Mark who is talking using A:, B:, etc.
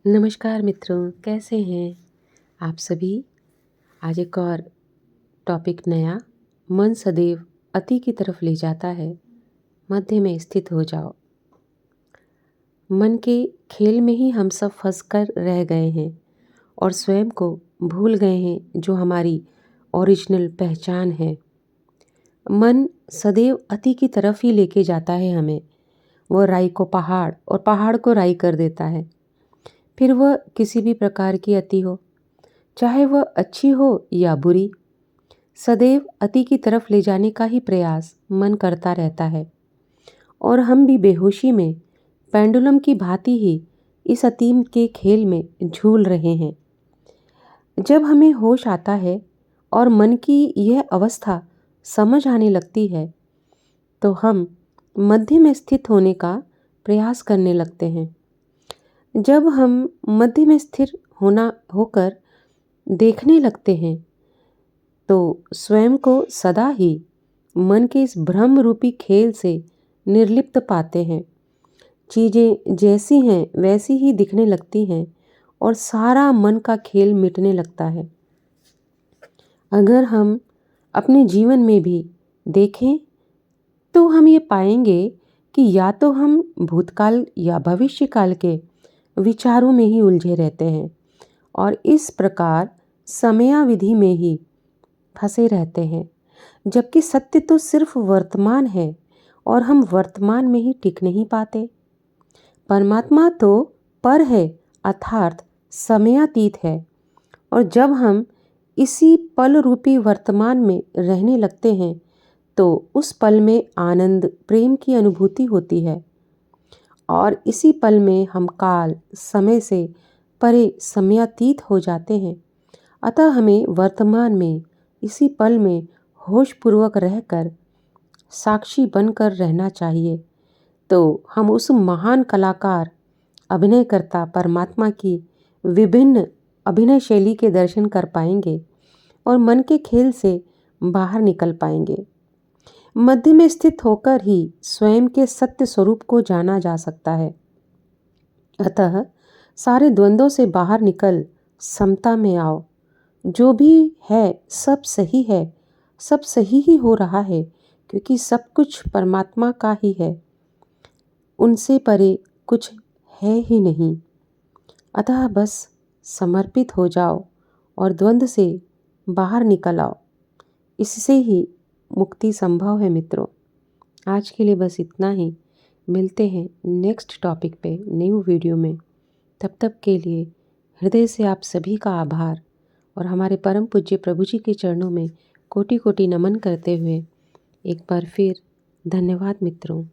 A: नमस्कार मित्रों, कैसे हैं आप सभी। आज एक और टॉपिक नया। मन सदैव अति की तरफ ले जाता है, मध्य में स्थित हो जाओ। मन के खेल में ही हम सब फंस कर रह गए हैं और स्वयं को भूल गए हैं जो हमारी ओरिजिनल पहचान है। मन सदैव अति की तरफ ही लेके जाता है हमें। वह राई को पहाड़ और पहाड़ को राई कर देता है। फिर वह किसी भी प्रकार की अति हो, चाहे वह अच्छी हो या बुरी, सदैव अति की तरफ ले जाने का ही प्रयास मन करता रहता है। और हम भी बेहोशी में पेंडुलम की भांति ही इस अति के खेल में झूल रहे हैं। जब हमें होश आता है और मन की यह अवस्था समझ आने लगती है, तो हम मध्य में स्थित होने का प्रयास करने लगते हैं। जब हम मध्य में स्थिर होकर देखने लगते हैं, तो स्वयं को सदा ही मन के इस भ्रम रूपी खेल से निर्लिप्त पाते हैं। चीज़ें जैसी हैं वैसी ही दिखने लगती हैं और सारा मन का खेल मिटने लगता है। अगर हम अपने जीवन में भी देखें तो हम ये पाएंगे कि या तो हम भूतकाल या भविष्यकाल के विचारों में ही उलझे रहते हैं और इस प्रकार समयावधि में ही फंसे रहते हैं, जबकि सत्य तो सिर्फ वर्तमान है और हम वर्तमान में ही टिक नहीं पाते। परमात्मा तो पर है, अर्थात समयातीत है। और जब हम इसी पल रूपी वर्तमान में रहने लगते हैं, तो उस पल में आनंद प्रेम की अनुभूति होती है और इसी पल में हम काल समय से परे समयातीत हो जाते हैं। अतः हमें वर्तमान में इसी पल में होशपूर्वक रहकर साक्षी बनकर रहना चाहिए। तो हम उस महान कलाकार अभिनयकर्ता परमात्मा की विभिन्न अभिनय शैली के दर्शन कर पाएंगे और मन के खेल से बाहर निकल पाएंगे। मध्य में स्थित होकर ही स्वयं के सत्य स्वरूप को जाना जा सकता है। अतः सारे द्वंद्वों से बाहर निकल समता में आओ। जो भी है सब सही है, सब सही ही हो रहा है, क्योंकि सब कुछ परमात्मा का ही है। उनसे परे कुछ है ही नहीं। अतः बस समर्पित हो जाओ और द्वंद्व से बाहर निकल आओ। इससे ही मुक्ति संभव है मित्रों। आज के लिए बस इतना ही। मिलते हैं नेक्स्ट टॉपिक पे न्यू वीडियो में। तब तक के लिए हृदय से आप सभी का आभार और हमारे परम पूज्य प्रभु जी के चरणों में कोटि कोटि नमन करते हुए एक बार फिर धन्यवाद मित्रों।